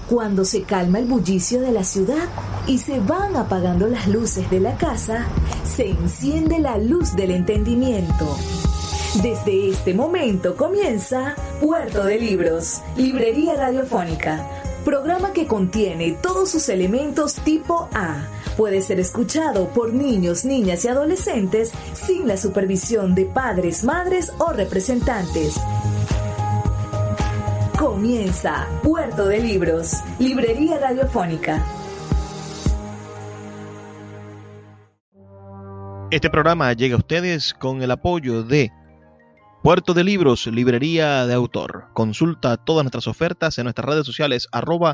Cuando se calma el bullicio de la ciudad y se van apagando las luces de la casa, se enciende la luz del entendimiento. Desde este momento comienza Puerto de Libros, Librería Radiofónica, programa que contiene todos sus elementos tipo A. Puede ser escuchado por niños, niñas y adolescentes sin la supervisión de padres, madres o representantes. Comienza Puerto de Libros, Librería Radiofónica. Este programa llega a ustedes con el apoyo de Puerto de Libros, Librería de Autor. Consulta todas nuestras ofertas en nuestras redes sociales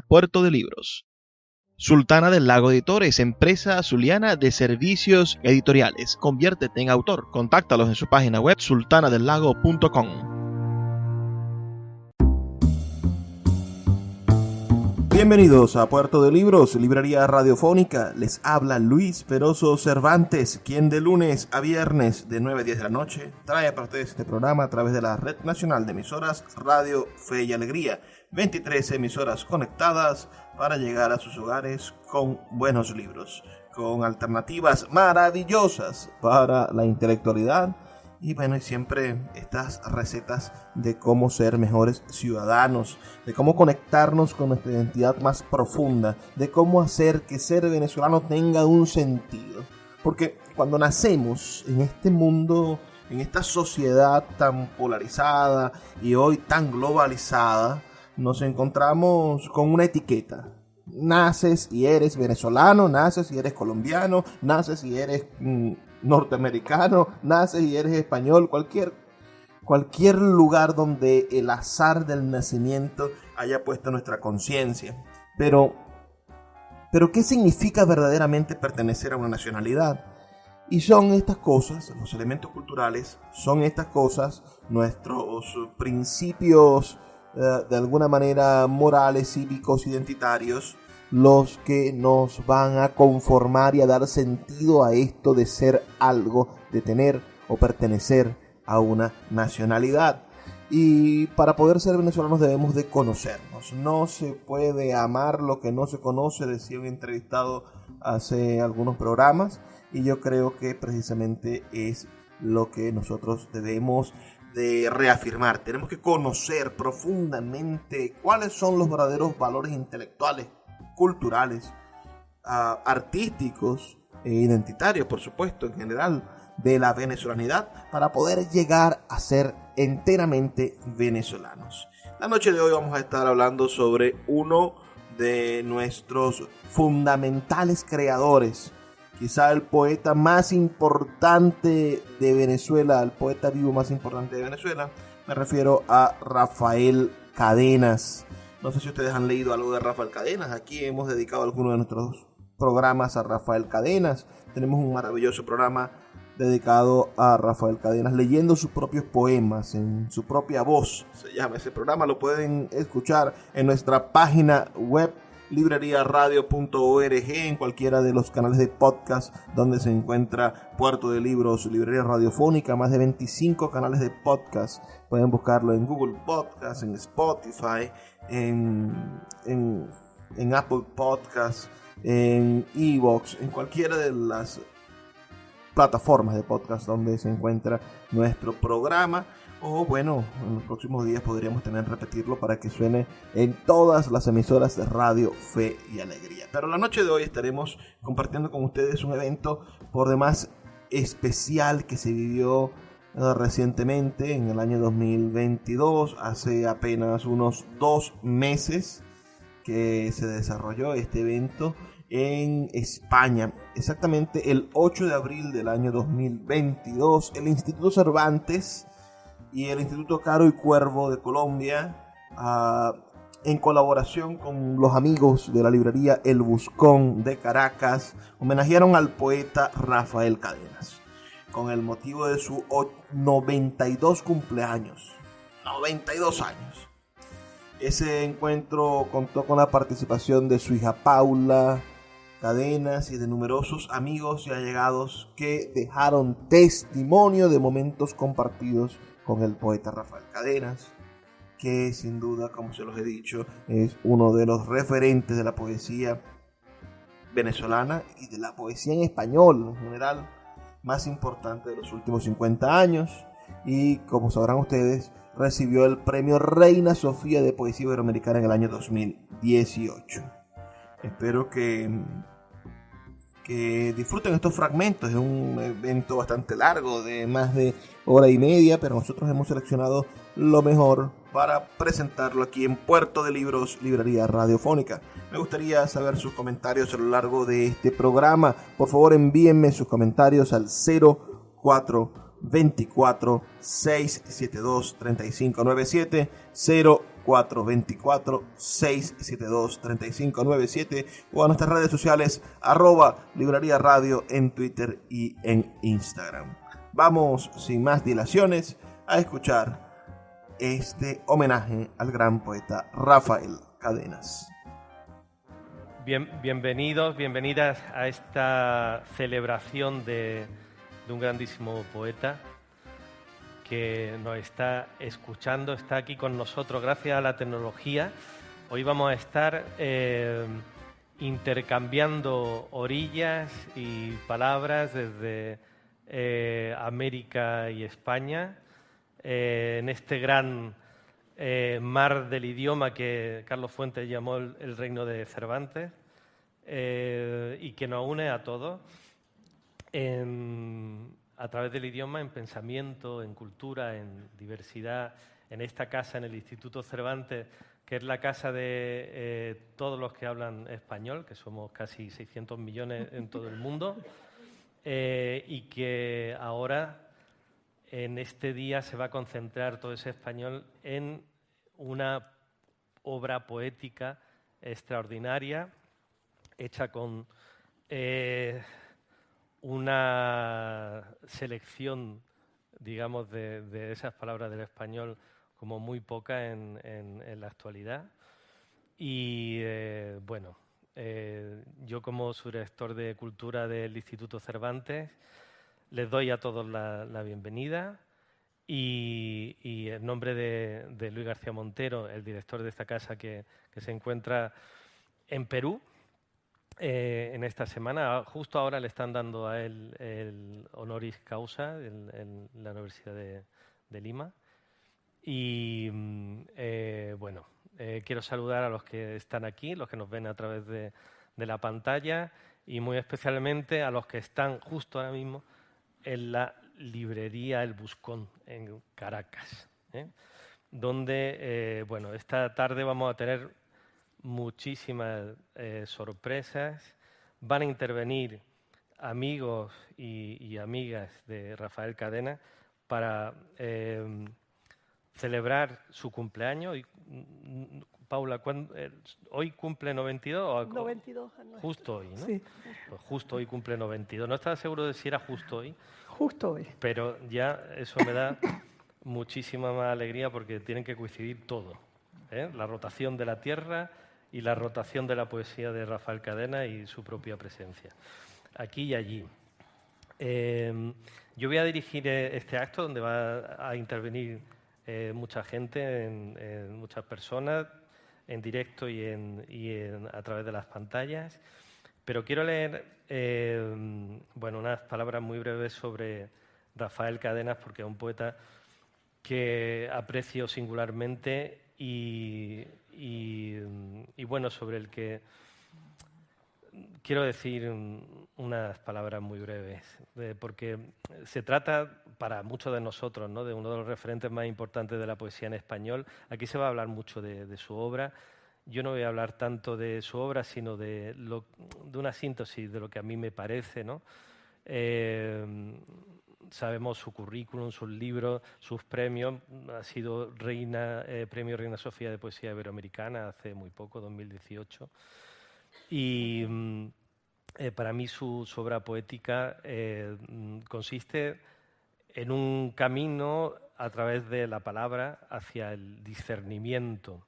@Puerto de Libros. Sultana del Lago Editores, empresa zuliana de servicios editoriales. Conviértete en autor. Contáctalos en su página web sultanadelago.com. Bienvenidos a Puerto de Libros, Librería Radiofónica. Les habla Luis Peroso Cervantes, quien de lunes a viernes de 9 a 10 de la noche trae para ustedes este programa a través de la Red Nacional de Emisoras Radio Fe y Alegría. 23 emisoras conectadas para llegar a sus hogares con buenos libros, con alternativas maravillosas para la intelectualidad. Y bueno, y siempre estas recetas de cómo ser mejores ciudadanos, de cómo conectarnos con nuestra identidad más profunda, de cómo hacer que ser venezolano tenga un sentido. Porque cuando nacemos en este mundo, en esta sociedad tan polarizada y hoy tan globalizada, nos encontramos con una etiqueta. Naces y eres venezolano, naces y eres colombiano, naces y eres norteamericano, naces y eres español, cualquier lugar donde el azar del nacimiento haya puesto nuestra conciencia. Pero ¿qué significa verdaderamente pertenecer a una nacionalidad? Y son estas cosas, los elementos culturales, son estas cosas, nuestros principios de alguna manera morales, cívicos, identitarios, los que nos van a conformar y a dar sentido a esto de ser algo, de tener o pertenecer a una nacionalidad. Y para poder ser venezolanos debemos de conocernos. No se puede amar lo que no se conoce, decía un entrevistado hace algunos programas, y yo creo que precisamente es lo que nosotros debemos de reafirmar. Tenemos que conocer profundamente cuáles son los verdaderos valores intelectuales, culturales, artísticos e identitarios, por supuesto, en general, de la venezolanidad, para poder llegar a ser enteramente venezolanos. La noche de hoy vamos a estar hablando sobre uno de nuestros fundamentales creadores, quizá el poeta más importante de Venezuela, el poeta vivo más importante de Venezuela. Me refiero a Rafael Cadenas. No sé si ustedes han leído algo de Rafael Cadenas. Aquí hemos dedicado algunos de nuestros programas a Rafael Cadenas. Tenemos un maravilloso programa dedicado a Rafael Cadenas, leyendo sus propios poemas en su propia voz. Se llama ese programa, lo pueden escuchar en nuestra página web libreriaradio.org, en cualquiera de los canales de podcast donde se encuentra Puerto de Libros, Librería Radiofónica, más de 25 canales de podcast. Pueden buscarlo en Google Podcast, en Spotify, en Apple Podcast, en Evox, en cualquiera de las plataformas de podcast donde se encuentra nuestro programa. O bueno, en los próximos días podríamos repetirlo para que suene en todas las emisoras de Radio Fe y Alegría. Pero la noche de hoy estaremos compartiendo con ustedes un evento por demás especial que se vivió recientemente en el año 2022, hace apenas unos 2 meses que se desarrolló este evento en España. Exactamente el 8 de abril del año 2022, el Instituto Cervantes y el Instituto Caro y Cuervo de Colombia, en colaboración con los amigos de la librería El Buscón de Caracas, homenajearon al poeta Rafael Cadenas con el motivo de su 92 cumpleaños. 92 años. Ese encuentro contó con la participación de su hija Paula Cadenas y de numerosos amigos y allegados que dejaron testimonio de momentos compartidos con el poeta Rafael Cadenas, que sin duda, como se los he dicho, es uno de los referentes de la poesía venezolana y de la poesía en español en general más importante de los últimos 50 años. Y como sabrán ustedes, recibió el premio Reina Sofía de Poesía Iberoamericana en el año 2018. Espero que disfruten estos fragmentos. Es un evento bastante largo, de más de hora y media, pero nosotros hemos seleccionado lo mejor para presentarlo aquí en Puerto de Libros, Librería Radiofónica. Me gustaría saber sus comentarios a lo largo de este programa. Por favor, envíenme sus comentarios al 0424 672 3597 0424 672 3597 o a nuestras redes sociales @Librería Radio en Twitter y en Instagram. Vamos, sin más dilaciones, a escuchar este homenaje al gran poeta Rafael Cadenas. Bienvenidos, bienvenidas a esta celebración de un grandísimo poeta que nos está escuchando, está aquí con nosotros gracias a la tecnología. Hoy vamos a estar intercambiando orillas y palabras desde América y España, en este gran mar del idioma que Carlos Fuentes llamó el reino de Cervantes, y que nos une a todos a través del idioma, en pensamiento, en cultura, en diversidad, en esta casa, en el Instituto Cervantes, que es la casa de todos los que hablan español, que somos casi 600 millones en todo el mundo, y que ahora, en este día, se va a concentrar todo ese español en una obra poética extraordinaria, hecha con una selección, digamos, de esas palabras del español como muy poca en la actualidad. Y bueno, yo como subdirector de Cultura del Instituto Cervantes les doy a todos la bienvenida y en nombre de Luis García Montero, el director de esta casa que se encuentra en Perú, en esta semana, justo ahora le están dando a él el honoris causa en la Universidad de Lima. Y bueno, quiero saludar a los que están aquí, los que nos ven a través de la pantalla, y muy especialmente a los que están justo ahora mismo en la librería El Buscón, en Caracas, donde, bueno, esta tarde vamos a tener muchísimas sorpresas. Van a intervenir amigos y amigas de Rafael Cadenas para celebrar su cumpleaños. Paula, ¿hoy cumple 92? 92 años. Justo hoy, ¿no? Sí. Pues justo hoy cumple 92. No estaba seguro de si era justo hoy. Justo hoy. Pero ya eso me da muchísima más alegría porque tienen que coincidir todo, la rotación de la Tierra y la rotación de la poesía de Rafael Cadenas y su propia presencia, aquí y allí. Yo voy a dirigir este acto donde va a intervenir mucha gente, muchas personas, en directo y a través de las pantallas. Pero quiero leer bueno, unas palabras muy breves sobre Rafael Cadenas, porque es un poeta que aprecio singularmente y bueno, sobre el que quiero decir unas palabras muy breves, porque se trata para muchos de nosotros, ¿no?, de uno de los referentes más importantes de la poesía en español. Aquí se va a hablar mucho de su obra. Yo no voy a hablar tanto de su obra, sino de una síntesis de lo que a mí me parece, ¿no? Sabemos su currículum, sus libros, sus premios. Ha sido premio Reina Sofía de Poesía Iberoamericana hace muy poco, 2018. Y para mí su obra poética consiste en un camino a través de la palabra hacia el discernimiento.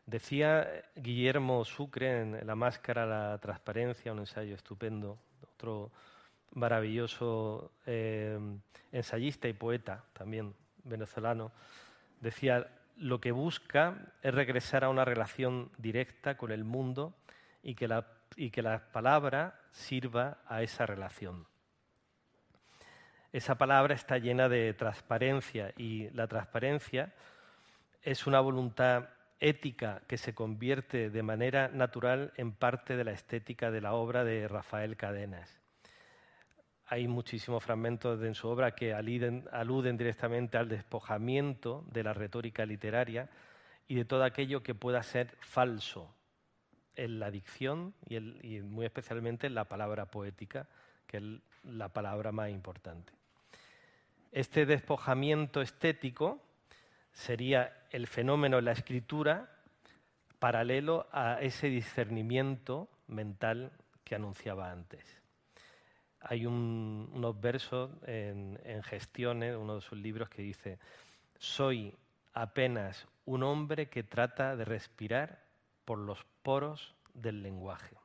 Decía Guillermo Sucre en La máscara, la transparencia, un ensayo estupendo, otro maravilloso ensayista y poeta también venezolano, decía: lo que busca es regresar a una relación directa con el mundo y que la palabra sirva a esa relación. Esa palabra está llena de transparencia y la transparencia es una voluntad ética que se convierte de manera natural en parte de la estética de la obra de Rafael Cadenas. Hay muchísimos fragmentos en su obra que aluden directamente al despojamiento de la retórica literaria y de todo aquello que pueda ser falso en la dicción y muy especialmente en la palabra poética, que es la palabra más importante. Este despojamiento estético sería el fenómeno en la escritura paralelo a ese discernimiento mental que anunciaba antes. Hay unos versos en Gestiones, uno de sus libros, que dice: «Soy apenas un hombre que trata de respirar por los poros del lenguaje».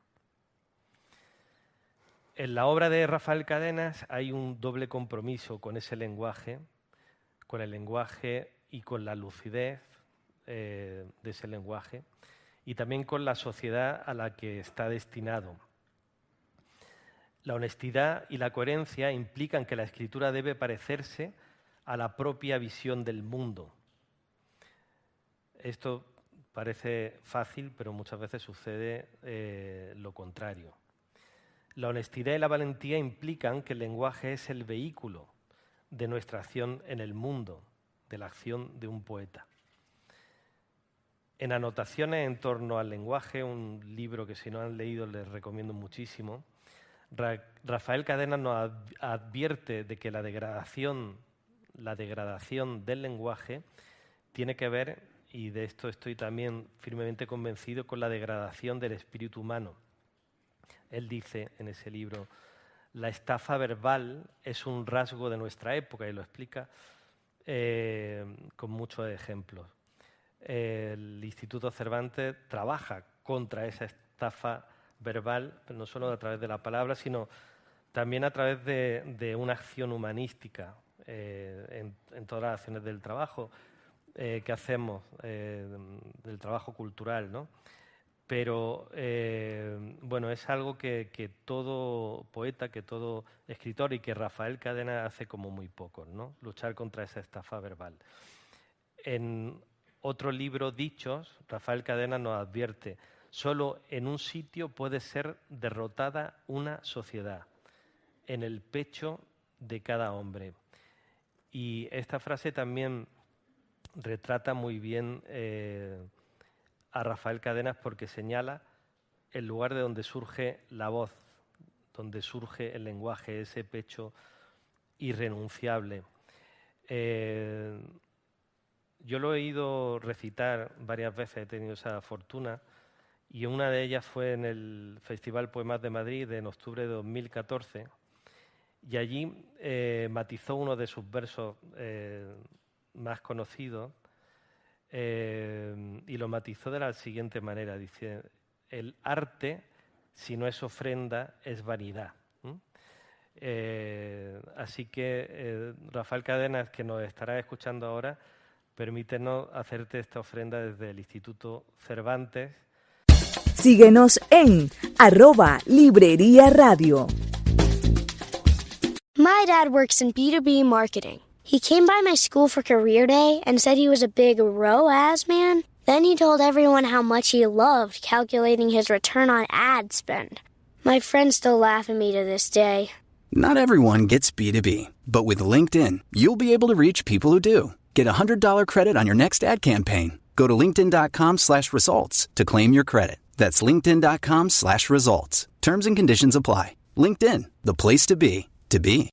En la obra de Rafael Cadenas hay un doble compromiso con ese lenguaje, con el lenguaje y con la lucidez de ese lenguaje, y también con la sociedad a la que está destinado. La honestidad y la coherencia implican que la escritura debe parecerse a la propia visión del mundo. Esto parece fácil, pero muchas veces sucede lo contrario. La honestidad y la valentía implican que el lenguaje es el vehículo de nuestra acción en el mundo, de la acción de un poeta. En Anotaciones en torno al lenguaje, un libro que si no han leído les recomiendo muchísimo, Rafael Cadenas nos advierte de que la degradación del lenguaje tiene que ver, y de esto estoy también firmemente convencido, con la degradación del espíritu humano. Él dice en ese libro: la estafa verbal es un rasgo de nuestra época, y lo explica con muchos ejemplos. El Instituto Cervantes trabaja contra esa estafa verbal, pero no solo a través de la palabra, sino también a través de una acción humanística en todas las acciones del trabajo que hacemos, del trabajo cultural, ¿no? Pero bueno, es algo que todo poeta, que todo escritor, y que Rafael Cadenas hace como muy pocos, ¿no? Luchar contra esa estafa verbal. En otro libro, Dichos, Rafael Cadenas nos advierte: solo en un sitio puede ser derrotada una sociedad, en el pecho de cada hombre. Y esta frase también retrata muy bien a Rafael Cadenas, porque señala el lugar de donde surge la voz, donde surge el lenguaje, ese pecho irrenunciable. Yo lo he oído recitar varias veces, he tenido esa fortuna, y una de ellas fue en el Festival Poemas de Madrid en octubre de 2014, y allí matizó uno de sus versos más conocidos, y lo matizó de la siguiente manera: dice: el arte, si no es ofrenda, es vanidad. Así que, Rafael Cadenas, que nos estará escuchando ahora, permítenos hacerte esta ofrenda desde el Instituto Cervantes. Síguenos en @Librería Radio. My dad works in B2B marketing. He came by my school for career day and said he was a big ROAS man. Then he told everyone how much he loved calculating his return on ad spend. My friends still laugh at me to this day. Not everyone gets B2B, but with LinkedIn, you'll be able to reach people who do. Get a $100 credit on your next ad campaign. Go to linkedin.com/results to claim your credit. That's linkedin.com/results. Terms and conditions apply. LinkedIn, the place to be, to be.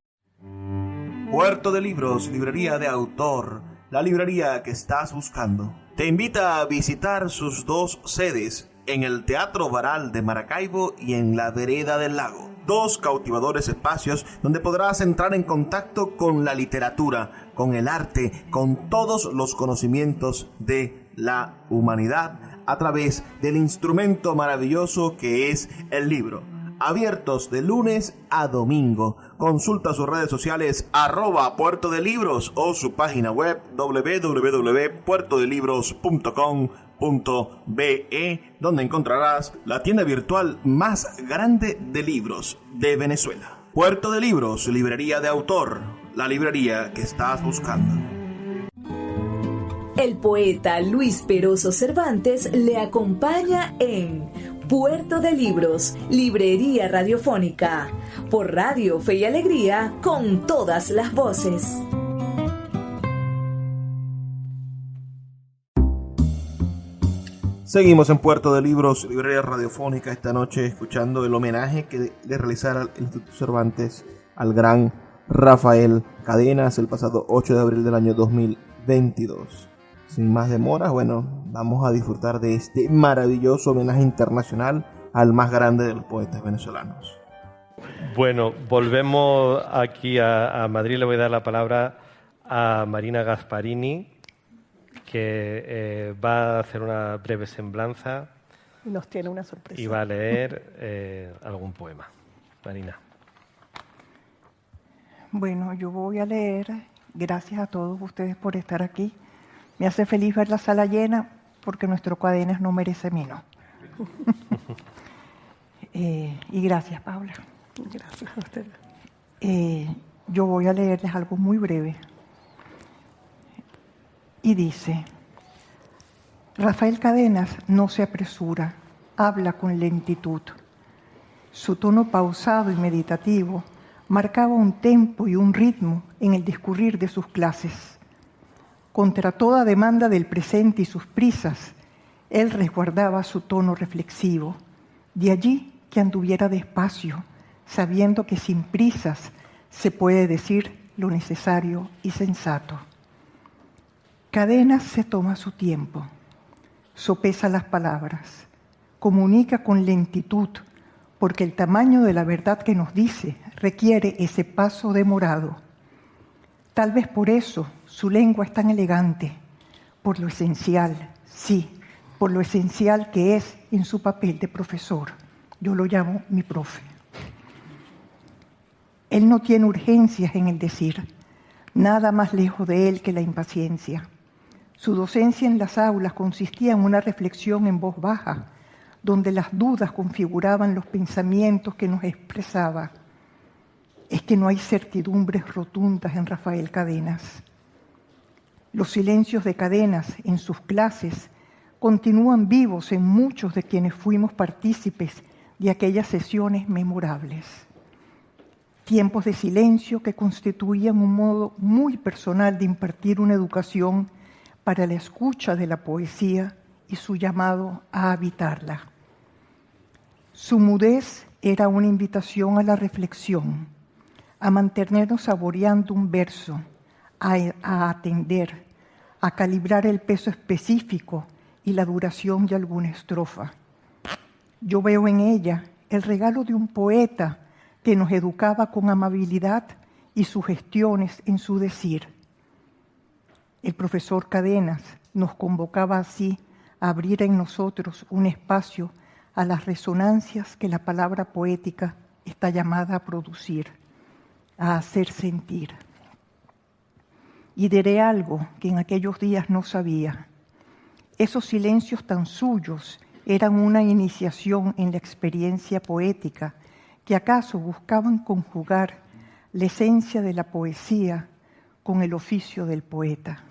Puerto de Libros, librería de autor, la librería que estás buscando, te invita a visitar sus dos sedes, en el Teatro Baral de Maracaibo y en la Vereda del Lago. Dos cautivadores espacios donde podrás entrar en contacto con la literatura, con el arte, con todos los conocimientos de la humanidad a través del instrumento maravilloso que es el libro. abiertos de lunes a domingo. Consulta sus redes sociales @Puerto de Libros o su página web www.puertodelibros.com.be, donde encontrarás la tienda virtual más grande de libros de Venezuela. Puerto de Libros, librería de autor, la librería que estás buscando. El poeta Luis Peroso Cervantes le acompaña en Puerto de Libros, librería radiofónica, por Radio Fe y Alegría, con todas las voces. Seguimos en Puerto de Libros, librería radiofónica, esta noche escuchando el homenaje que le realizara el Instituto Cervantes al gran Rafael Cadenas el pasado 8 de abril del año 2022. Sin más demoras, bueno, vamos a disfrutar de este maravilloso homenaje internacional al más grande de los poetas venezolanos. Bueno, volvemos aquí a Madrid. Le voy a dar la palabra a Marina Gasparini, que va a hacer una breve semblanza. Y nos tiene una sorpresa. Y va a leer algún poema. Marina. Bueno, yo voy a leer, gracias a todos ustedes por estar aquí. Me hace feliz ver la sala llena porque nuestro Cadenas no merece menos. Y gracias, Paula. Gracias a ustedes. Yo voy a leerles algo muy breve. Y dice: Rafael Cadenas no se apresura, habla con lentitud. Su tono pausado y meditativo marcaba un tempo y un ritmo en el discurrir de sus clases. Contra toda demanda del presente y sus prisas, él resguardaba su tono reflexivo. De allí que anduviera despacio, sabiendo que sin prisas se puede decir lo necesario y sensato. Cadenas se toma su tiempo, sopesa las palabras, comunica con lentitud, porque el tamaño de la verdad que nos dice requiere ese paso demorado. Tal vez por eso su lengua es tan elegante, por lo esencial, sí, por lo esencial que es en su papel de profesor. Yo lo llamo mi profe. Él no tiene urgencias en el decir, nada más lejos de él que la impaciencia. Su docencia en las aulas consistía en una reflexión en voz baja, donde las dudas configuraban los pensamientos que nos expresaba. Es que no hay certidumbres rotundas en Rafael Cadenas. Los silencios de Cadenas en sus clases continúan vivos en muchos de quienes fuimos partícipes de aquellas sesiones memorables. Tiempos de silencio que constituían un modo muy personal de impartir una educación para la escucha de la poesía y su llamado a habitarla. Su mudez era una invitación a la reflexión, a mantenernos saboreando un verso, a atender, a calibrar el peso específico y la duración de alguna estrofa. Yo veo en ella el regalo de un poeta que nos educaba con amabilidad y sugestiones en su decir. El profesor Cadenas nos convocaba así a abrir en nosotros un espacio a las resonancias que la palabra poética está llamada a producir, a hacer sentir. Y diré algo que en aquellos días no sabía. Esos silencios tan suyos eran una iniciación en la experiencia poética que acaso buscaban conjugar la esencia de la poesía con el oficio del poeta.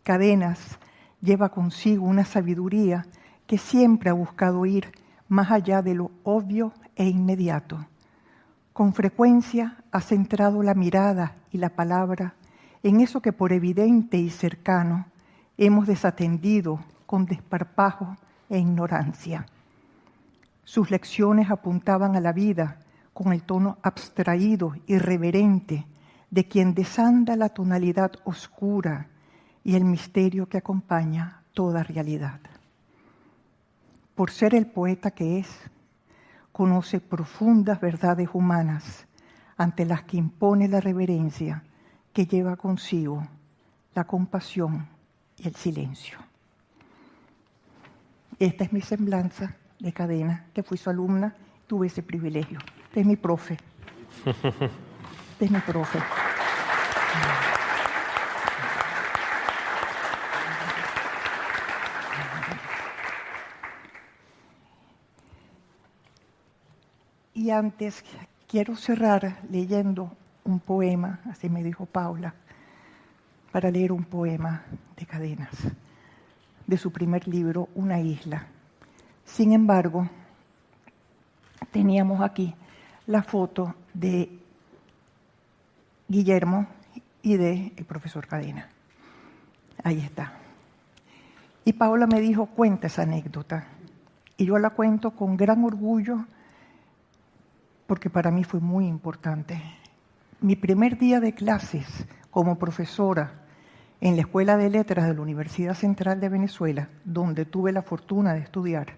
Cadenas lleva consigo una sabiduría que siempre ha buscado ir más allá de lo obvio e inmediato. Con frecuencia ha centrado la mirada y la palabra en eso que por evidente y cercano hemos desatendido con desparpajo e ignorancia. Sus lecciones apuntaban a la vida con el tono abstraído y reverente de quien desanda la tonalidad oscura y el misterio que acompaña toda realidad. Por ser el poeta que es, conoce profundas verdades humanas ante las que impone la reverencia que lleva consigo la compasión y el silencio. Esta es mi semblanza de Cadenas, que fui su alumna, tuve ese privilegio. Este es mi profe. Este es mi profe. Y antes quiero cerrar leyendo un poema, así me dijo Paula, para leer un poema de Cadenas, de su primer libro, Una isla. Sin embargo, teníamos aquí la foto de Guillermo y del profesor Cadenas. Ahí está. Y Paula me dijo, cuenta esa anécdota. Y yo la cuento con gran orgullo, porque para mí fue muy importante. Mi primer día de clases como profesora en la Escuela de Letras de la Universidad Central de Venezuela, donde tuve la fortuna de estudiar,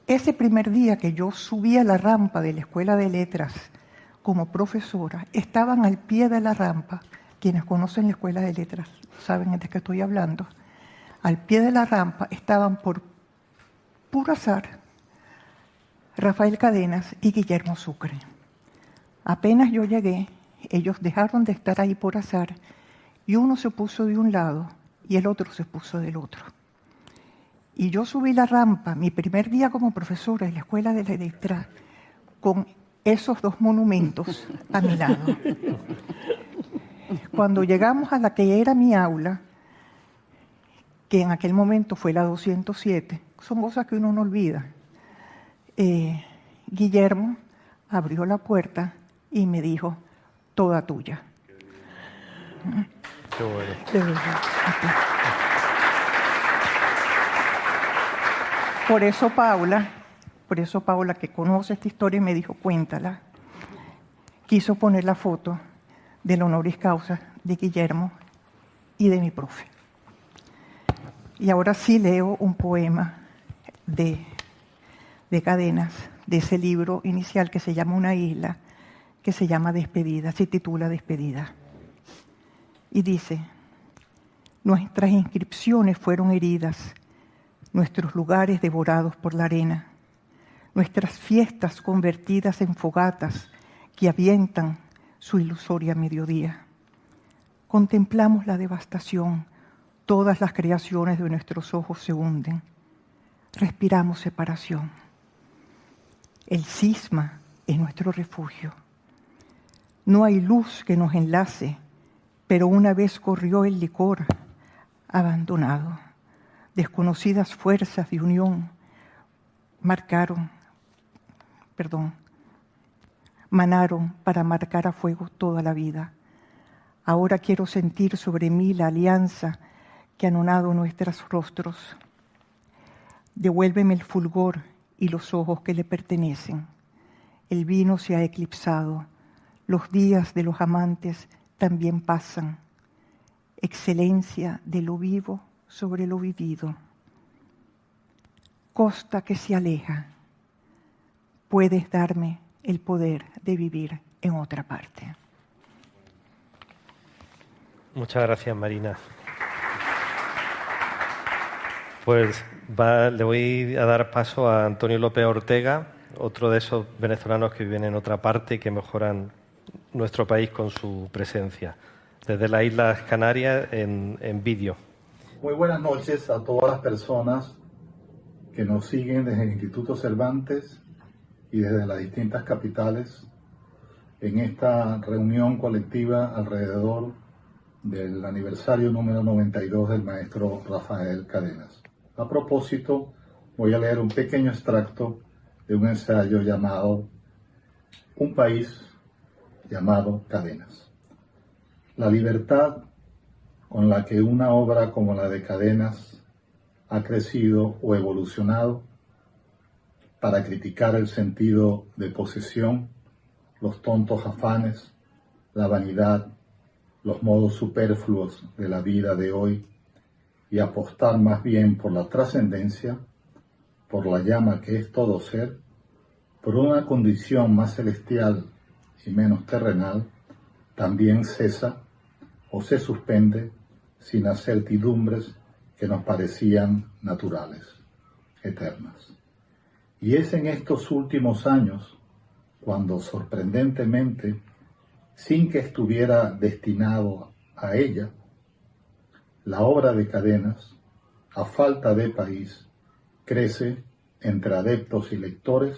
ese primer día que yo subí a la rampa de la Escuela de Letras como profesora, estaban al pie de la rampa, quienes conocen la Escuela de Letras saben de qué estoy hablando, al pie de la rampa estaban por puro azar Rafael Cadenas y Guillermo Sucre. Apenas yo llegué, ellos dejaron de estar ahí por azar y uno se puso de un lado y el otro se puso del otro. Y yo subí la rampa, mi primer día como profesora en la Escuela de Letras, con esos dos monumentos a mi lado. Cuando llegamos a la que era mi aula, que en aquel momento fue la 207, son cosas que uno no olvida, Guillermo abrió la puerta y me dijo, toda tuya. Qué bueno. De verdad. Por eso Paula, que conoce esta historia, me dijo, cuéntala. Quiso poner la foto del honoris causa de Guillermo y de mi profe. Y ahora sí leo un poema de Cadenas, de ese libro inicial que se llama Una isla, que se llama Despedida, se titula Despedida. Y dice, nuestras inscripciones fueron heridas, nuestros lugares devorados por la arena, nuestras fiestas convertidas en fogatas que avientan su ilusoria mediodía. Contemplamos la devastación, todas las creaciones de nuestros ojos se hunden. Respiramos separación. El cisma es nuestro refugio. No hay luz que nos enlace, pero una vez corrió el licor abandonado. Desconocidas fuerzas de unión manaron para marcar a fuego toda la vida. Ahora quiero sentir sobre mí la alianza que ha anonado nuestros rostros. Devuélveme el fulgor y los ojos que le pertenecen. El vino se ha eclipsado. Los días de los amantes también pasan. Excelencia de lo vivo sobre lo vivido. Costa que se aleja. Puedes darme el poder de vivir en otra parte. Muchas gracias, Marina. Pues le voy a dar paso a Antonio López Ortega, otro de esos venezolanos que viven en otra parte y que mejoran nuestro país con su presencia, desde las Islas Canarias en vídeo. Muy buenas noches a todas las personas que nos siguen desde el Instituto Cervantes y desde las distintas capitales en esta reunión colectiva alrededor del aniversario número 92 del maestro Rafael Cadenas. A propósito, voy a leer un pequeño extracto de un ensayo llamado Un país llamado Cadenas. La libertad con la que una obra como la de Cadenas ha crecido o evolucionado para criticar el sentido de posesión, los tontos afanes, la vanidad, los modos superfluos de la vida de hoy y apostar más bien por la trascendencia, por la llama que es todo ser, por una condición más celestial y menos terrenal, también cesa o se suspende sin las certidumbres que nos parecían naturales. eternas. Y es en estos últimos años cuando, sorprendentemente, sin que estuviera destinado a ella, la obra de Cadenas, a falta de país, crece entre adeptos y lectores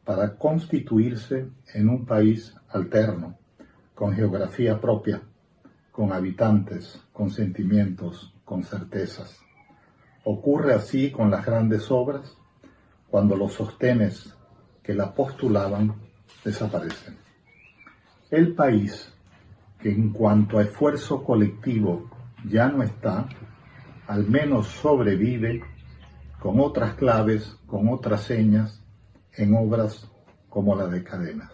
para constituirse en un país alterno, con geografía propia, con habitantes, con sentimientos, con certezas. Ocurre así con las grandes obras, cuando los sostenes que la postulaban desaparecen. El país, que en cuanto a esfuerzo colectivo ya no está, al menos sobrevive con otras claves, con otras señas, en obras como la de Cadenas.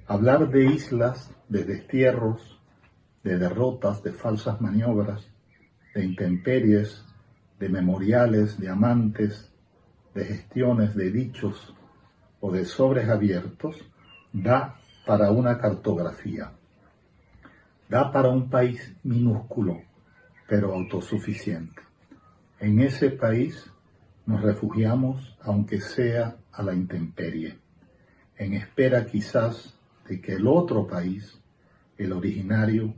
Hablar de islas, de destierros, de derrotas, de falsas maniobras, de intemperies, de memoriales, de amantes, de gestiones, de dichos o de sobres abiertos, da para una cartografía. Da para un país minúsculo, pero autosuficiente. En ese país nos refugiamos, aunque sea a la intemperie, en espera quizás de que el otro país, el originario,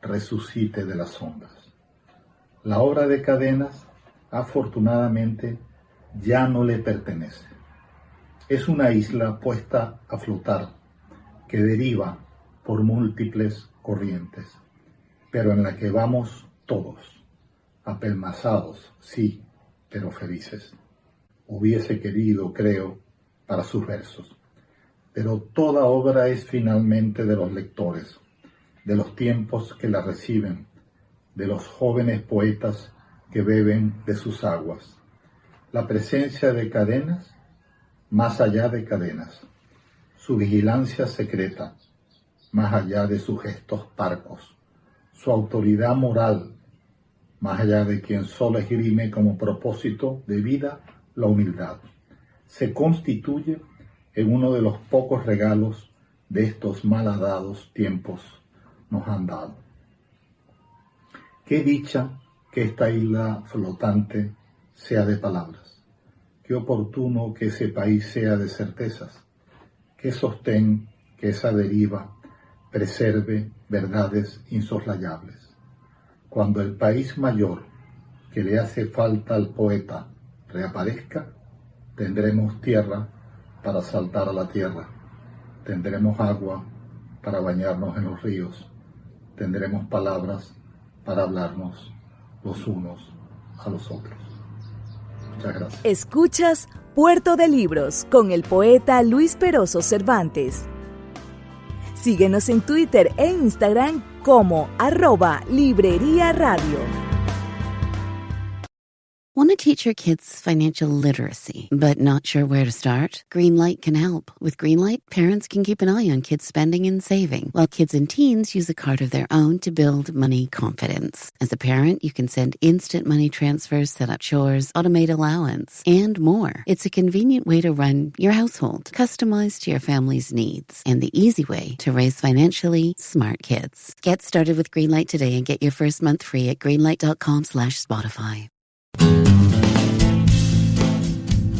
resucite de las sombras. La obra de Cadenas, afortunadamente, ya no le pertenece. Es una isla puesta a flotar, que deriva por múltiples corrientes, pero en la que vamos todos, apelmazados, sí, pero felices. Hubiese querido, creo, para sus versos. Pero toda obra es finalmente de los lectores, de los tiempos que la reciben, de los jóvenes poetas que beben de sus aguas. La presencia de Cadenas, más allá de Cadenas. Su vigilancia secreta, más allá de sus gestos parcos. Su autoridad moral, más allá de quien solo esgrime como propósito de vida la humildad, se constituye en uno de los pocos regalos de estos malhadados tiempos nos han dado. Qué dicha que esta isla flotante sea de palabras, qué oportuno que ese país sea de certezas, qué sostén que esa deriva preserve verdades insoslayables. Cuando el país mayor que le hace falta al poeta reaparezca, tendremos tierra para saltar a la tierra, tendremos agua para bañarnos en los ríos, tendremos palabras para hablarnos los unos a los otros. Muchas gracias. Escuchas Puerto de Libros con el poeta Luis Peroso Cervantes. Síguenos en Twitter e Instagram como @Librería Radio. Want to teach your kids financial literacy, but not sure where to start? Greenlight can help. With Greenlight, parents can keep an eye on kids' spending and saving, while kids and teens use a card of their own to build money confidence. As a parent, you can send instant money transfers, set up chores, automate allowance, and more. It's a convenient way to run your household, customized to your family's needs, and the easy way to raise financially smart kids. Get started with Greenlight today and get your first month free at greenlight.com/Spotify.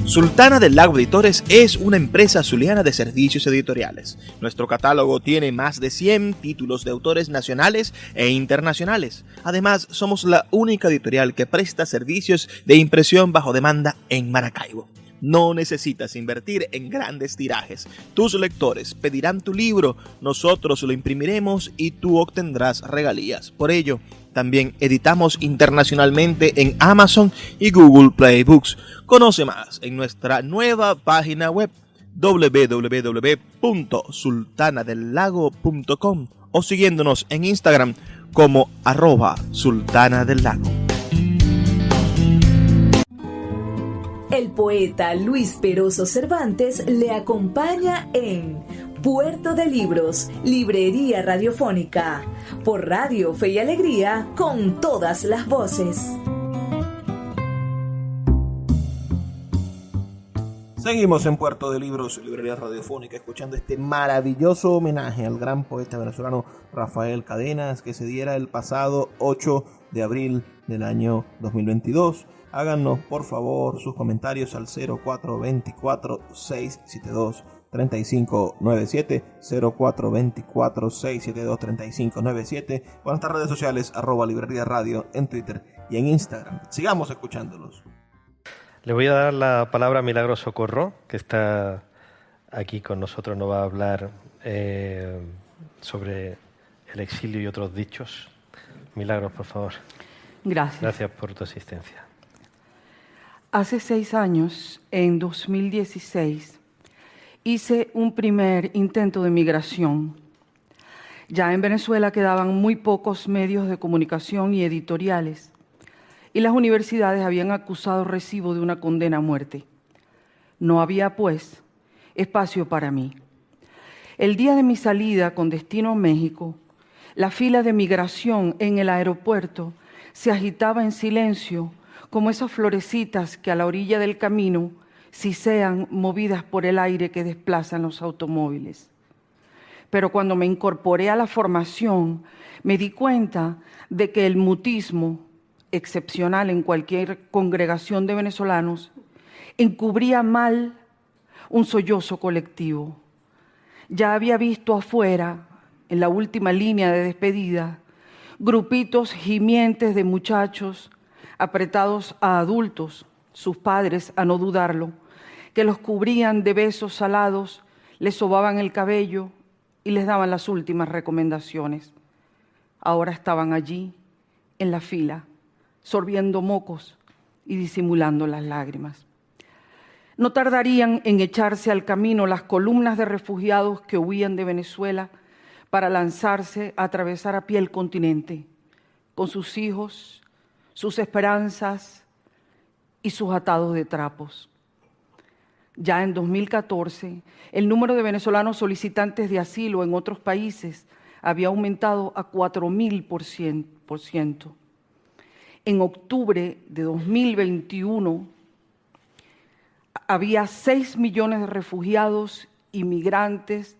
Sultana del Lago Editores es una empresa zuliana de servicios editoriales. Nuestro catálogo tiene más de 100 títulos de autores nacionales e internacionales. Además, somos la única editorial que presta servicios de impresión bajo demanda en Maracaibo. No necesitas invertir en grandes tirajes. Tus lectores pedirán tu libro, nosotros lo imprimiremos y tú obtendrás regalías. Por ello, también editamos internacionalmente en Amazon y Google Play Books. Conoce más en nuestra nueva página web www.sultanadelago.com o siguiéndonos en Instagram como @sultanadelago. El poeta Luis Peroso Cervantes le acompaña en Puerto de Libros, Librería Radiofónica, por Radio Fe y Alegría, con todas las voces. Seguimos en Puerto de Libros, librería radiofónica, escuchando este maravilloso homenaje al gran poeta venezolano Rafael Cadenas, que se diera el pasado 8 de abril del año 2022. Háganos, por favor, sus comentarios al 0424-672-3597, 0424-672-3597, o en nuestras redes sociales, @librería radio, en Twitter y en Instagram. Sigamos escuchándolos. Le voy a dar la palabra a Milagros Socorro, que está aquí con nosotros. Nos va a hablar sobre el exilio y otros dichos. Milagros, por favor. Gracias. Gracias por tu asistencia. Hace 6 años, en 2016, hice un primer intento de migración. Ya en Venezuela quedaban muy pocos medios de comunicación y editoriales, y las universidades habían acusado recibo de una condena a muerte. No había, pues, espacio para mí. El día de mi salida con destino a México, la fila de migración en el aeropuerto se agitaba en silencio, como esas florecitas que a la orilla del camino sisean movidas por el aire que desplazan los automóviles. Pero cuando me incorporé a la formación, me di cuenta de que el mutismo, excepcional en cualquier congregación de venezolanos, encubría mal un sollozo colectivo. Ya había visto afuera, en la última línea de despedida, grupitos gimientes de muchachos apretados a adultos, sus padres, a no dudarlo, que los cubrían de besos salados, les sobaban el cabello y les daban las últimas recomendaciones. Ahora estaban allí, en la fila, sorbiendo mocos y disimulando las lágrimas. No tardarían en echarse al camino las columnas de refugiados que huían de Venezuela para lanzarse a atravesar a pie el continente, con sus hijos, sus esperanzas y sus atados de trapos. Ya en 2014, el número de venezolanos solicitantes de asilo en otros países había aumentado a 4.000%. En octubre de 2021, había 6 millones de refugiados y migrantes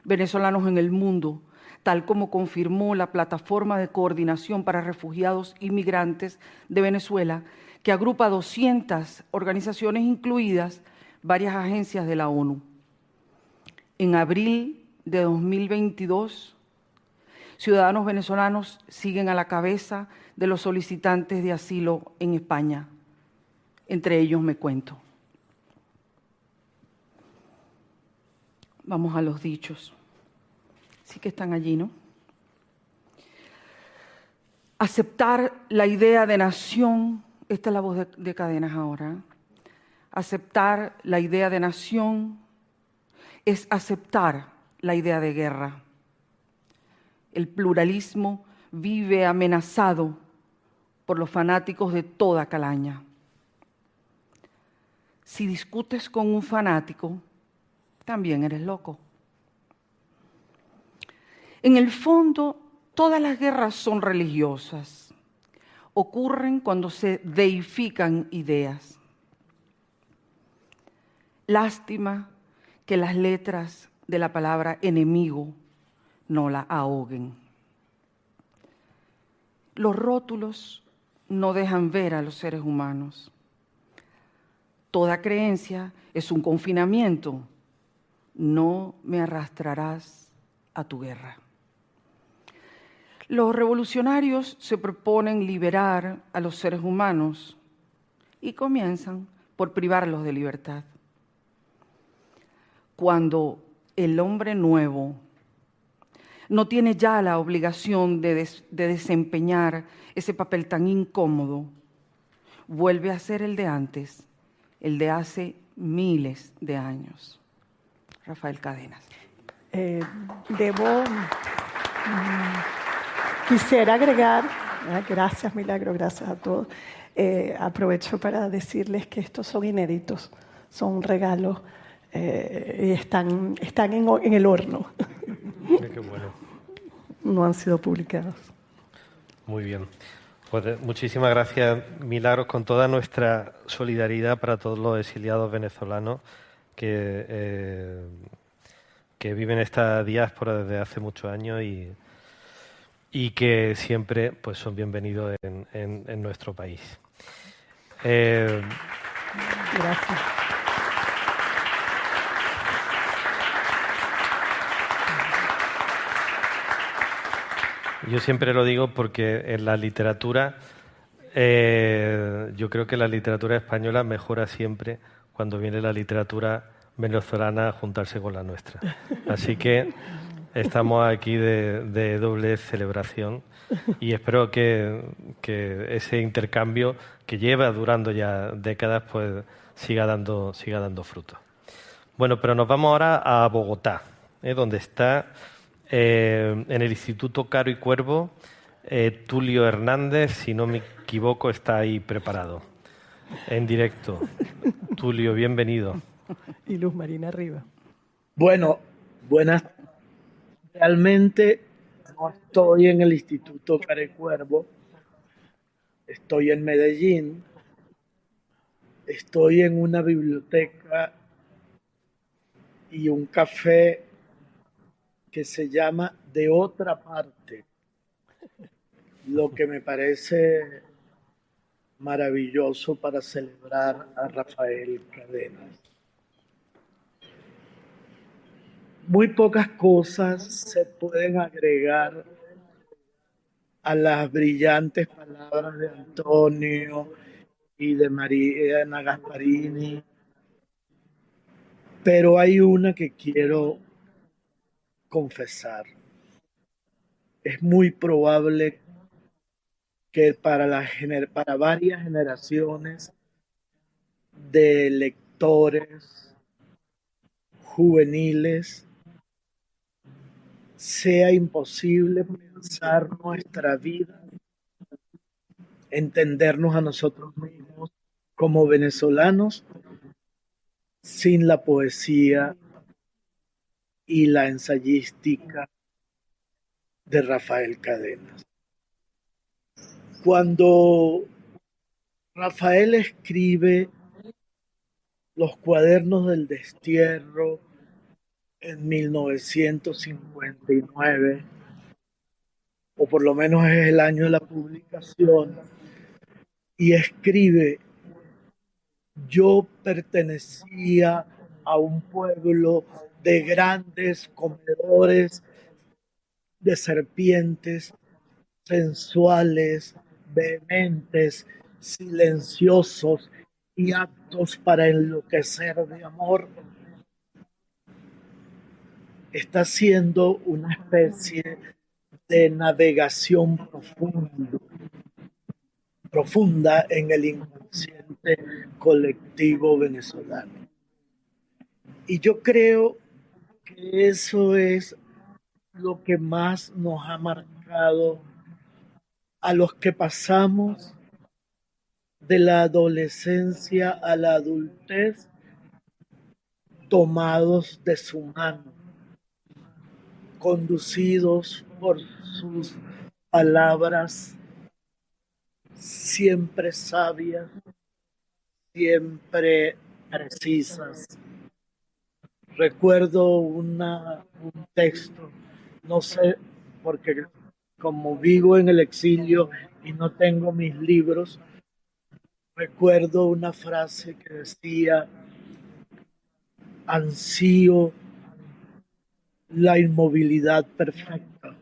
venezolanos en el mundo, tal como confirmó la Plataforma de Coordinación para Refugiados y Migrantes de Venezuela, que agrupa 200 organizaciones, incluidas varias agencias de la ONU. En abril de 2022, ciudadanos venezolanos siguen a la cabeza de los solicitantes de asilo en España. Entre ellos me cuento. Vamos a los dichos. Sí que están allí, ¿no? Aceptar la idea de nación, esta es la voz de Cadenas ahora. Aceptar la idea de nación es aceptar la idea de guerra. El pluralismo vive amenazado por los fanáticos de toda calaña. Si discutes con un fanático, también eres loco. En el fondo, todas las guerras son religiosas. Ocurren cuando se deifican ideas. Lástima que las letras de la palabra enemigo no la ahoguen. Los rótulos no dejan ver a los seres humanos. Toda creencia es un confinamiento. No me arrastrarás a tu guerra. Los revolucionarios se proponen liberar a los seres humanos y comienzan por privarlos de libertad. Cuando el hombre nuevo no tiene ya la obligación de desempeñar ese papel tan incómodo, vuelve a ser el de antes, el de hace miles de años. Rafael Cadenas. Quisiera agregar, gracias Milagro, gracias a todos, aprovecho para decirles que estos son inéditos, son regalos y están en el horno. Qué bueno. No han sido publicados. Muy bien. Pues muchísimas gracias, Milagros, con toda nuestra solidaridad para todos los exiliados venezolanos que viven esta diáspora desde hace muchos años y que siempre pues son bienvenidos en nuestro país. Gracias. Yo siempre lo digo porque en la literatura, yo creo que la literatura española mejora siempre cuando viene la literatura venezolana a juntarse con la nuestra. Así que estamos aquí de doble celebración y espero que ese intercambio que lleva durando ya décadas pues siga dando frutos. Bueno, pero nos vamos ahora a Bogotá, donde está en el Instituto Caro y Cuervo Tulio Hernández, si no me equivoco, está ahí preparado, en directo. Tulio, bienvenido. Y Luz Marina arriba. Bueno, buenas. Realmente no estoy en el Instituto Caro y Cuervo, estoy en Medellín, estoy en una biblioteca y un café que se llama De Otra Parte, lo que me parece maravilloso para celebrar a Rafael Cadenas. Muy pocas cosas se pueden agregar a las brillantes palabras de Antonio y de Mariana Gasparini, pero hay una que quiero confesar. Es muy probable que para varias generaciones de lectores juveniles sea imposible pensar nuestra vida, entendernos a nosotros mismos como venezolanos sin la poesía y la ensayística de Rafael Cadenas. Cuando Rafael escribe Los Cuadernos del Destierro en 1959, o por lo menos es el año de la publicación, y escribe: yo pertenecía a un pueblo de grandes comedores de serpientes, sensuales, vehementes, silenciosos y aptos para enloquecer de amor. Está haciendo una especie de navegación profunda en el inconsciente colectivo venezolano. Y yo creo que eso es lo que más nos ha marcado a los que pasamos de la adolescencia a la adultez tomados de su mano, conducidos por sus palabras siempre sabias, siempre precisas. Recuerdo un texto, no sé, porque como vivo en el exilio y no tengo mis libros, recuerdo una frase que decía: ansío la inmovilidad perfecta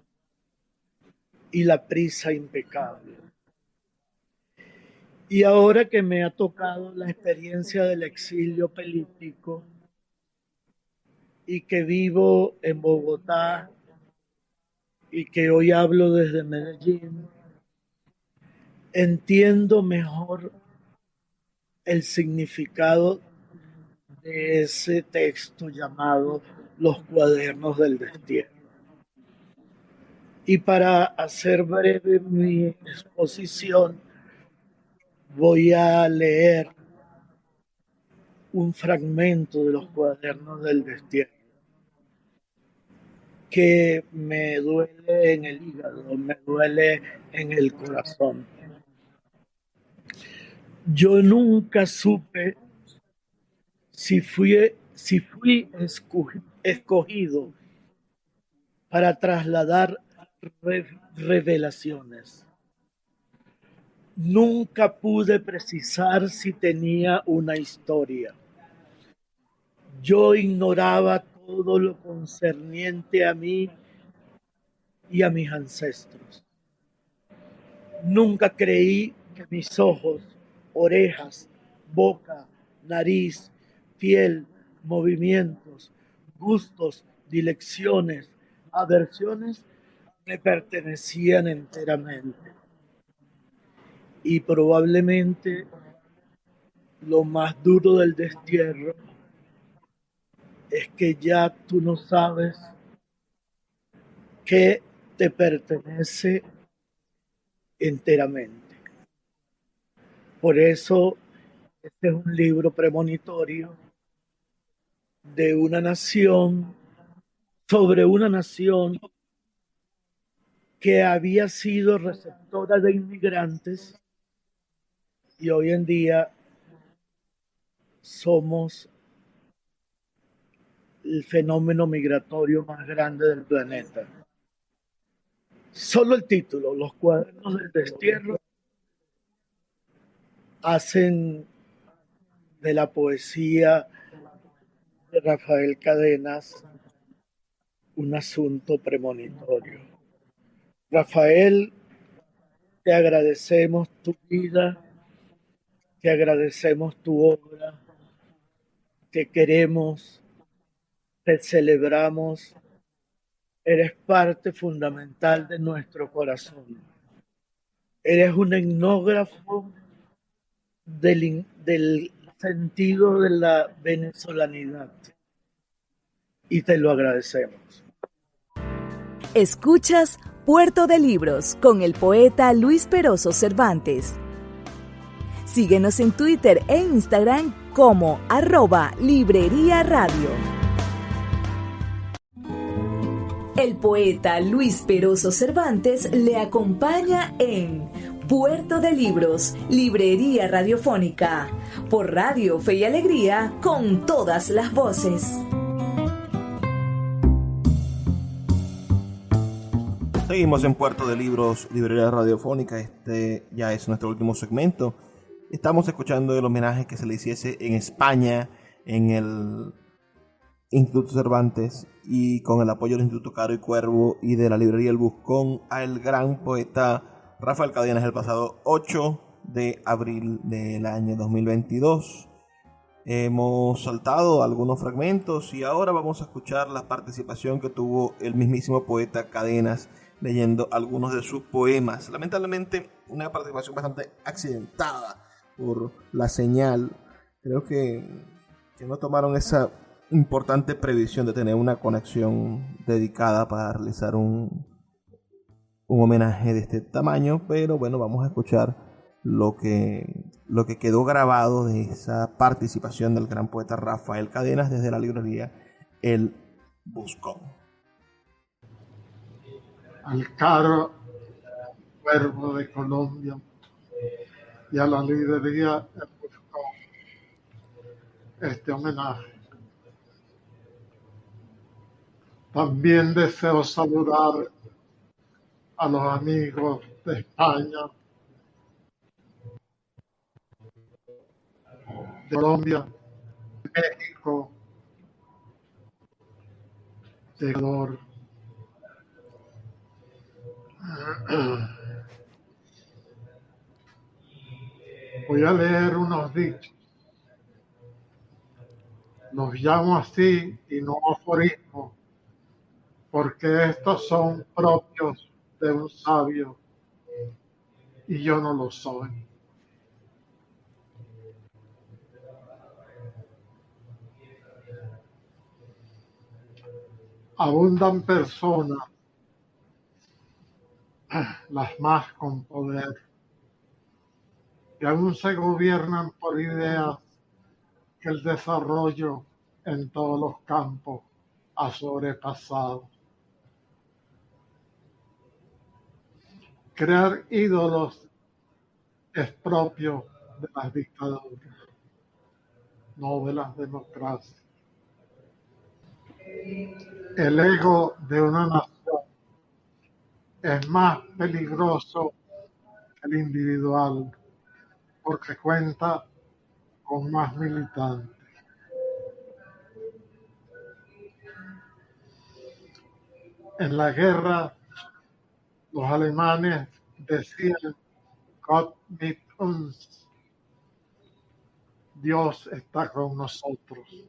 y la prisa impecable. Y ahora que me ha tocado la experiencia del exilio político y que vivo en Bogotá y que hoy hablo desde Medellín, entiendo mejor el significado de ese texto llamado Los Cuadernos del Destierro. Y para hacer breve mi exposición, voy a leer un fragmento de Los Cuadernos del Destierro que me duele en el hígado, me duele en el corazón. Yo nunca supe si fui si fui escogido para trasladar revelaciones. Nunca pude precisar si tenía una historia. Yo ignoraba todo lo concerniente a mí y a mis ancestros. Nunca creí que mis ojos, orejas, boca, nariz, piel, movimientos, gustos, dilecciones, aversiones me pertenecían enteramente. Y probablemente lo más duro del destierro es que ya tú no sabes qué te pertenece enteramente. Por eso este es un libro premonitorio de una nación, sobre una nación que había sido receptora de inmigrantes y hoy en día somos el fenómeno migratorio más grande del planeta. Solo el título, Los cuadernos del destierro, hacen de la poesía de Rafael Cadenas un asunto premonitorio. Rafael, te agradecemos tu vida, te agradecemos tu obra, te queremos, te celebramos, eres parte fundamental de nuestro corazón. Eres un etnógrafo del sentido de la venezolanidad y te lo agradecemos. Escuchas Puerto de Libros con el poeta Luis Peroso Cervantes. Síguenos en Twitter e Instagram como @Librería Radio. El poeta Luis Peroso Cervantes le acompaña en Puerto de Libros, Librería Radiofónica, por Radio Fe y Alegría, con todas las voces. Seguimos en Puerto de Libros, Librería Radiofónica. Este ya es nuestro último segmento. Estamos escuchando el homenaje que se le hiciese en España, en el Instituto Cervantes, y con el apoyo del Instituto Caro y Cuervo y de la Librería El Buscón, al gran poeta Rafael Cadenas, el pasado 8 de abril del año 2022. Hemos saltado algunos fragmentos y ahora vamos a escuchar la participación que tuvo el mismísimo poeta Cadenas leyendo algunos de sus poemas. Lamentablemente una participación bastante accidentada por la señal. Creo que no tomaron esa importante previsión de tener una conexión dedicada para realizar un homenaje de este tamaño, pero bueno, vamos a escuchar lo que quedó grabado de esa participación del gran poeta Rafael Cadenas desde la librería El Buscón. Al Caro Cuervo de Colombia y a la librería El Buscón este homenaje. También deseo saludar a los amigos de España, de Colombia, de México, de Ecuador. Voy a leer unos dichos. Los llamo así y no aforismos, porque estos son propios de un sabio y yo no lo soy. Abundan personas, las más con poder, que aún se gobiernan por ideas que el desarrollo en todos los campos ha sobrepasado. Crear ídolos es propio de las dictaduras, no de las democracias. El ego de una nación es más peligroso que el individual porque cuenta con más militantes. En la guerra, los alemanes decían Gott mit uns, Dios está con nosotros.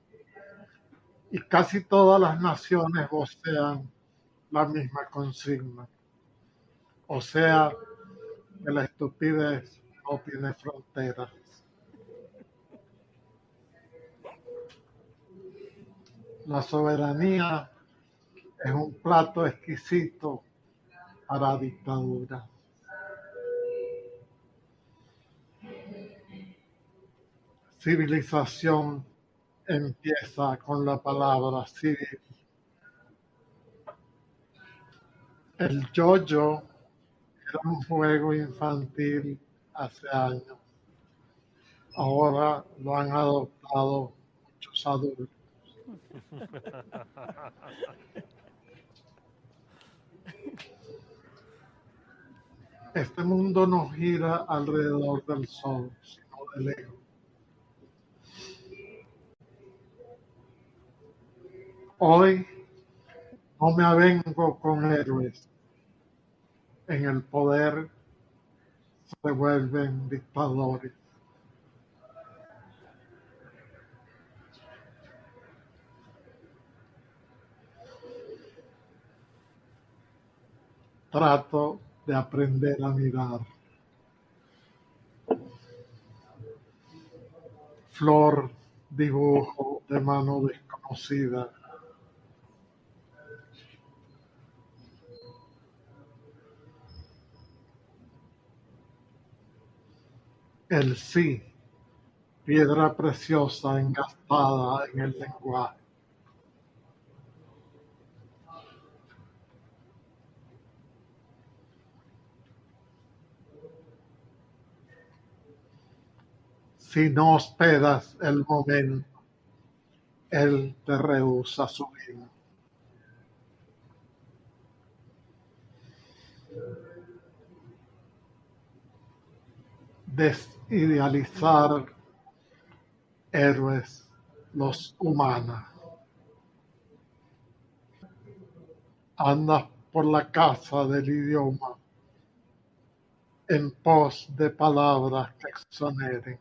Y casi todas las naciones vocean la misma consigna. O sea, que la estupidez no tiene fronteras. La soberanía es un plato exquisito para dictadura. Civilización empieza con la palabra civil. El yo-yo era un juego infantil hace años. Ahora lo han adoptado muchos adultos. Este mundo no gira alrededor del sol, sino del ego. Hoy no me avengo con héroes. En el poder se vuelven dictadores. Trato de aprender a mirar. Flor, dibujo de mano desconocida. El sí, piedra preciosa engastada en el lenguaje. Si no hospedas el momento, él te rehúsa su vida. Desidealizar héroes los humana. Andas por la casa del idioma en pos de palabras que exoneren.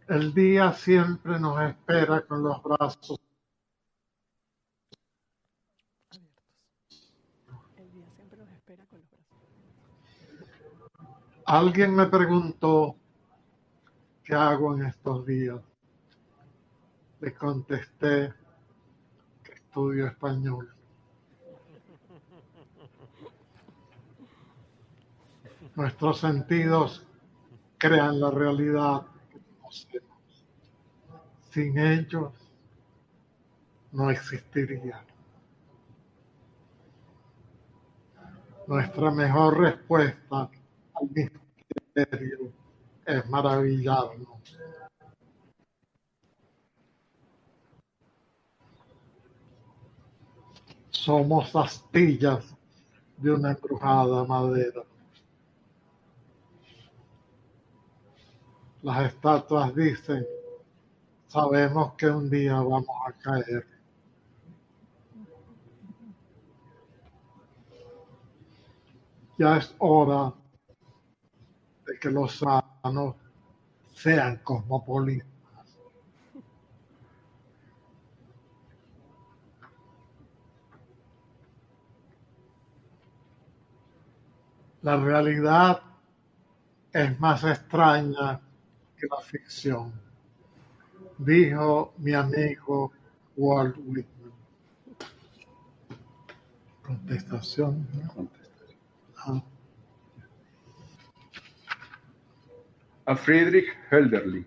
El día siempre nos espera con los brazos. Alguien me preguntó qué hago en estos días. Le contesté que estudio español. Nuestros sentidos crean la realidad que conocemos. Sin ellos no existiría. Nuestra mejor respuesta al misterio es maravillarnos. Somos astillas de una embrujada madera. Las estatuas dicen, sabemos que un día vamos a caer. Ya es hora de que los humanos sean cosmopolitas. La realidad es más extraña que la ficción, dijo mi amigo Walt Whitman. Contestación, ¿no? A Friedrich Hölderlin.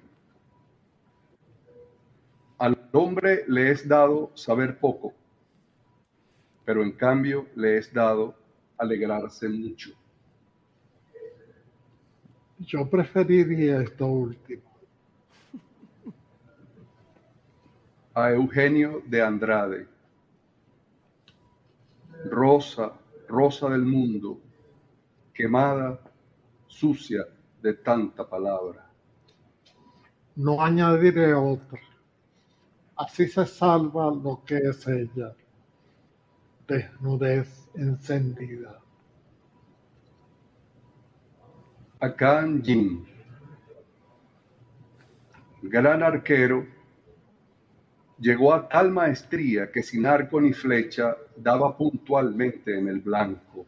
Al hombre le es dado saber poco, pero en cambio le es dado alegrarse mucho. Yo preferiría esto último. A Eugenio de Andrade. Rosa, rosa del mundo, quemada, sucia de tanta palabra. No añadiré otra. Así se salva lo que es ella, desnudez encendida. A Can Yin. Gran arquero, llegó a tal maestría que sin arco ni flecha daba puntualmente en el blanco.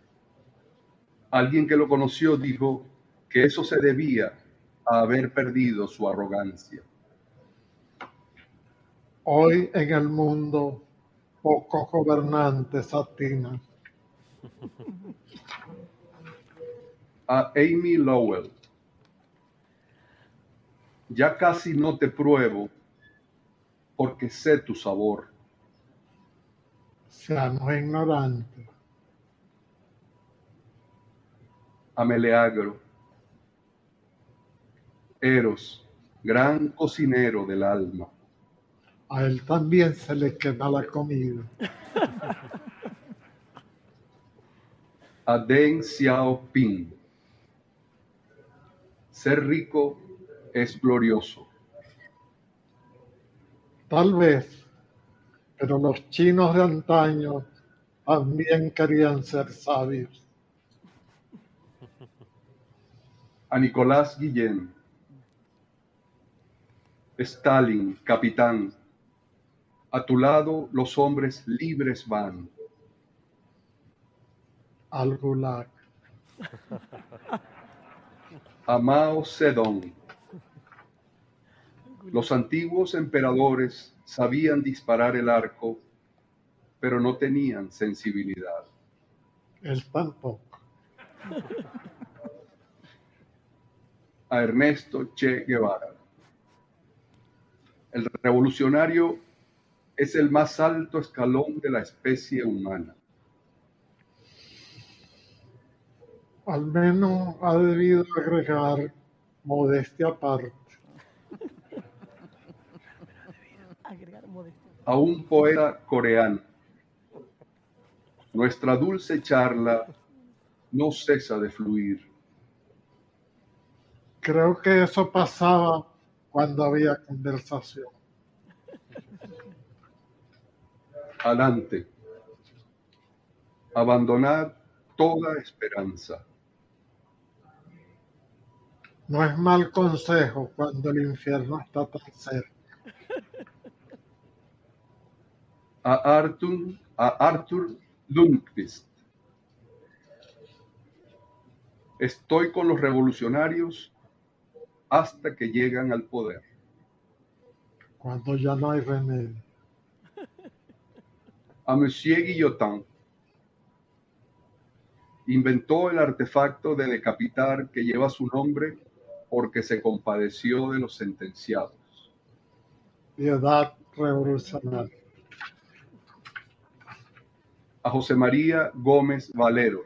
Alguien que lo conoció dijo que eso se debía a haber perdido su arrogancia. Hoy en el mundo pocos gobernantes atinan. A Amy Lowell. Ya casi no te pruebo porque sé tu sabor. Seamos ignorantes. A Meleagro. Eros, gran cocinero del alma. A él también se le quema la comida. A Deng Xiaoping. Ser rico es glorioso. Tal vez, pero los chinos de antaño también querían ser sabios. A Nicolás Guillén. Stalin, capitán. A tu lado los hombres libres van. Al Gulag. A Mao Zedong. Los antiguos emperadores sabían disparar el arco, pero no tenían sensibilidad. Él tampoco. A Ernesto Che Guevara. El revolucionario es el más alto escalón de la especie humana. Al menos ha debido agregar modestia aparte. A un poeta coreano. Nuestra dulce charla no cesa de fluir. Creo que eso pasaba cuando había conversación. A Dante. Abandonar toda esperanza. No es mal consejo cuando el infierno está tan cerca. A Arthur Lundqvist. Estoy con los revolucionarios hasta que llegan al poder. Cuando ya no hay remedio. A Monsieur Guillotin. Inventó el artefacto de decapitar que lleva su nombre porque se compadeció de los sentenciados. Piedad revolucionaria. A José María Gómez Valero.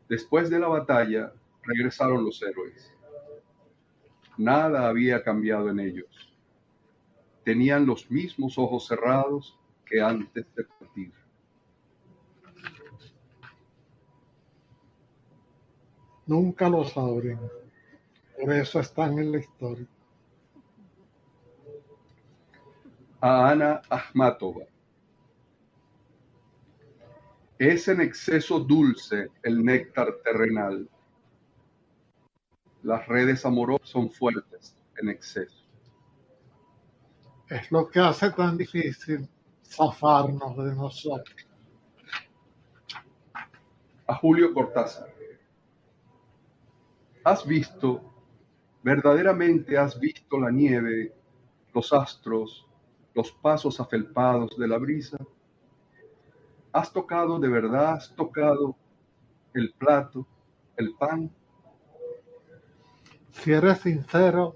Después de la batalla regresaron los héroes. Nada había cambiado en ellos. Tenían los mismos ojos cerrados que antes de partir. Nunca los abren. Por eso están en la historia. A Ana Akhmatova. Es en exceso dulce el néctar terrenal. Las redes amorosas son fuertes en exceso. Es lo que hace tan difícil zafarnos de nosotros. A Julio Cortázar. Verdaderamente has visto la nieve, los astros, los pasos afelpados de la brisa? ¿Has tocado, de verdad has tocado el plato, el pan? Si eres sincero,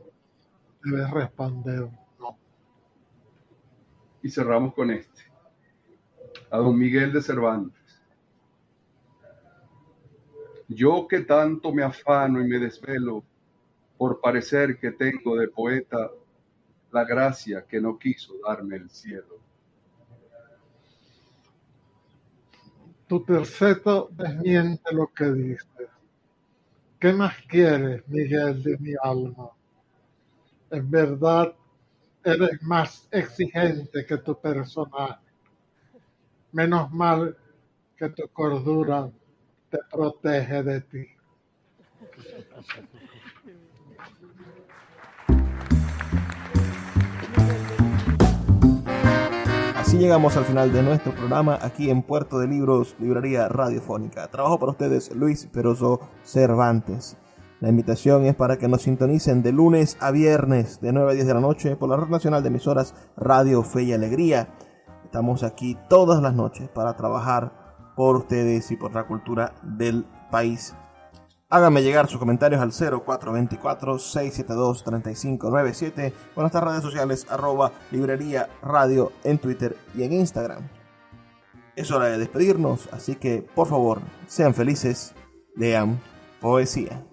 debes responder no. Y cerramos con este. A don Miguel de Cervantes. Yo que tanto me afano y me desvelo por parecer que tengo de poeta, la gracia que no quiso darme el cielo. Tu terceto desmiente lo que dices. ¿Qué más quieres, Miguel de mi alma? En verdad, eres más exigente que tu personaje. Menos mal que tu cordura te protege de ti. Así llegamos al final de nuestro programa aquí en Puerto de Libros, Librería Radiofónica. Trabajo para ustedes Luis Peroso Cervantes. La invitación es para que nos sintonicen de lunes a viernes de 9 a 10 de la noche por la Red Nacional de Emisoras Radio Fe y Alegría. Estamos aquí todas las noches para trabajar por ustedes y por la cultura del país. Háganme llegar sus comentarios al 0424-672-3597 con nuestras redes sociales @librería radio en Twitter y en Instagram. Es hora de despedirnos, así que por favor, sean felices, lean poesía.